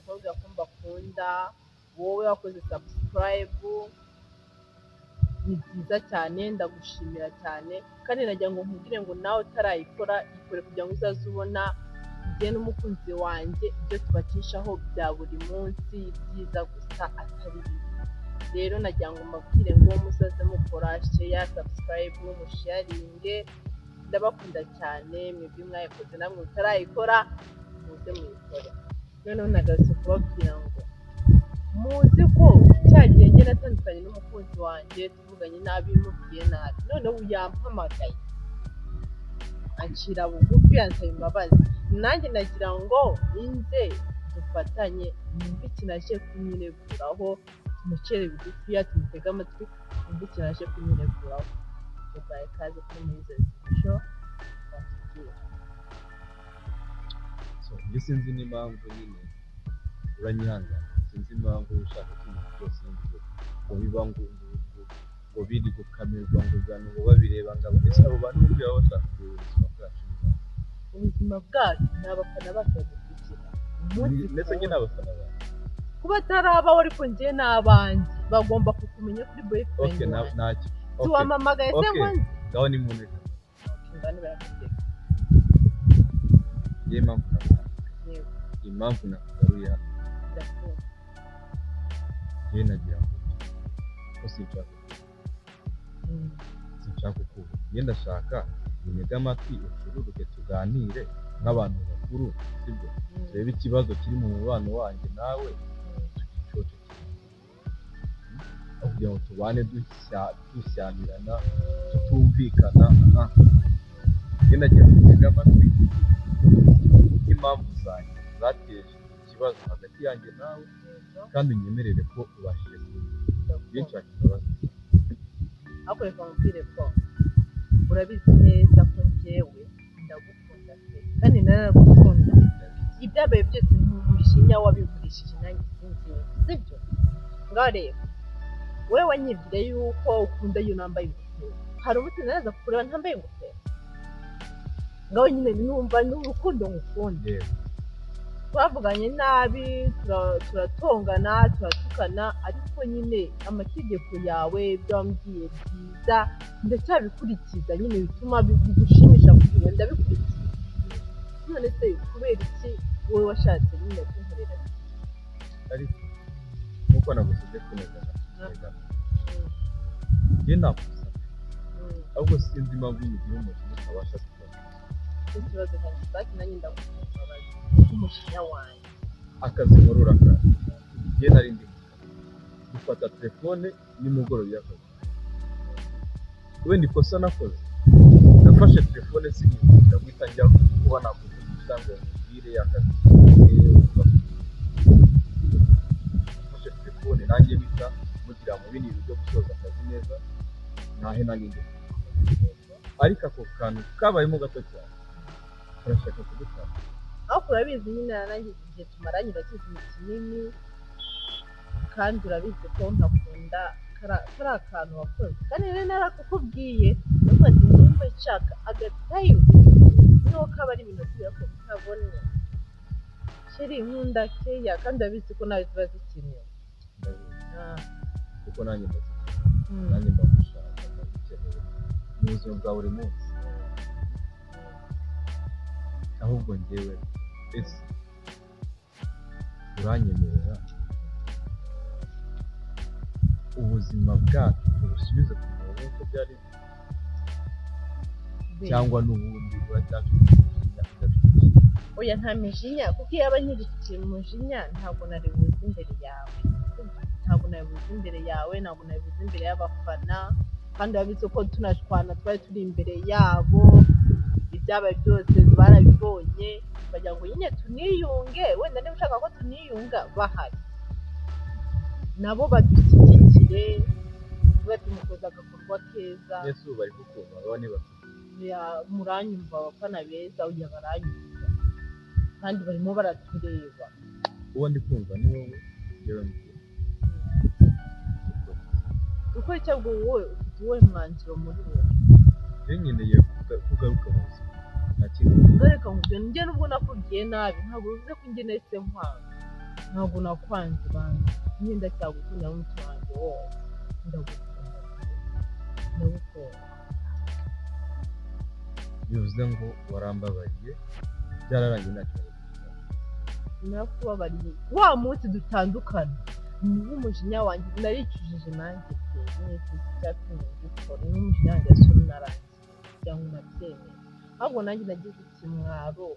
nongeye kuvuga ko mbakunda wowe wakoze subscribe ni byiza cyane ndagushimira cyane kandi nagira ngo nkubwire ngo nawe utarayikora ikore kugira ngo uzaze ubona njye n'umukunzi wanjye ibyo tubacishaho bya buri munsi byiza gusa atari bibi rero nagira ngo mbabwire ngo musaze mukora share subscribe musharinge ndabakunda cyane mwebwe mwayikoze namwe utarayikora muze muyikore noneho nagarutse kubabwira ngo muzi ko cyagiye njye natandukanye n'umukunzi wanjye tuvuganye nabi mubwiye nabi noneho yampamagaye ancira bugufi yansaba imbabazi nanjye nagira ngo inze dufatanye numve ikinaje kumwireguraho tumucere bugufi tumutega amatwi numve ikinaje kumwireguraho tubaye kaze kuri Moise Show njye sinzi n'impamvu nyine uranyihangana sinzi impamvu ushaka ikintu cyose ngo biba ngo biri gukamirwa ngo abantu ngo babireba ngo ese abo bantu buriya bashaka ubuzima bwacu ni abafana bacu badukurikira ndetse njye ni abafana bacu kuba atarabaho ariko njye ni abanjye bagomba kukumenya kuri boyfriend ntacyo tuwamamagaye se ngo nzi ngaho ni muntu ngani barakubwira ye impamvu nakugaruye hano ye nagira ngo ko sinshaka kuba ye ndashaka unyege amatwi ucururuke tuganire nk'abantu bakuru sibyo turebe ikibazo kiri mu mubano wanjye nawe tugicoce kugira ngo tubane dushyamirana tutumvikana ye nagira ngo unyege amatwi impamvu zanjye zateje ikibazo hagati yanjye nawe kandi unyemerere ko ubashije byinshi wakibabaza ariko reka mubwire ko urabizi neza ko njyewe ndagukunda pe kandi naragukunda ibyabaye byose ni umushinya wabigurishije nanjye sinzi sibyo ngaho rero wowe wanyibwire yuko ukunda iyo nambaye ingofero hari umuti naraza kukureba ntambaye ingofero ngaho nyine numva n'urukundo ngukunda twavuganye nabi turatongana turatukana ariko nyine amategeko yawe ibyo wambwiye byiza ndacyabikurikiza nyine bituma bigushimisha kugira ndabikurikiza none se kubera iki wowe washatse nyine kunkorera ariko nkuko nagusabye kunezana njye nakusa ahubwo sinzi impamvu y'umugihe umuntu utabasha kubona ikibazo cyanjye saki nanjye ndagukunda umushinya wanjye akazi nkorora kandi njye nari ndi gufata telefone nimugoroba y'akazi wenda ikosa nakoze nafashe telefone sinigenda guhita njya kuba nakuvugisha ngo mbwire y'akazi nafashe telefone nanjye bita mugira mu bindi bintu byo gusoza akazi neza ntahe nanjye njye ariko ako kantu kabayemo gato cyane turashaka kugutanga ariko urabizi nyine nanjye igihe tumaranye urakizi ni kinini kandi urabizi ko ntakunda kari akantu wakoze kandi rero narakukubwiye nuko ati nimba nshaka agatayo niho kaba ari ibintu kubera ko utabona sheri nkunda keya kandi urabizi ko nawe tuba zikeneye kuko nanjye ndagushaka ndagukeneye mu buzima bwa buri munsi ahubwo njyewe ese uranyemerera ubuzima bwacu tubusubize ku murongo uko byari cyangwa n'ubundi oya nta mijinya kuko iyo aba nkiri umujinya ntabwo nari buze imbere yawe ntabwo nabibuze imbere yawe ntabwo nabibuze imbere y'abafana kandi urabizi ko tunashwana twari turi imbere yabo ibyabaye byose barabibonye bagira ngo nyine tuniyunge wenda niba ushaka ko tuniyunga bahari nabo badushyigikire tumukoza agakorwa keza ese ubu bari kukumva baba ntibafite muranyumva abafana beza ujya baranyumva kandi barimo baratureba uwo ndi kumva ni wowe yewe mbwira uko icyo wowe ufite uwo mwanzuro muri wowe rero nkeneye kugaruka mu buzima nta kintu ngareka nkubwira njye nubwo nakubwiye nabi ntabwo bivuze ko njye nahise nkwanga ntabwo nakwanze bana nyine ndacyagukunda n'umutima wanjye wose ndagukunda ndagukunda bivuze ngo warambabariye byararangiye nta kibazo nakubabariye wa munsi dutandukana niho umujinya wanjye naricujije nanjye pe n'ikizi cyatumye mbikora n'umujinya wanjye yasura narangiye kugira ngo nabyemere ahubwo nanjye nagize ikimwaro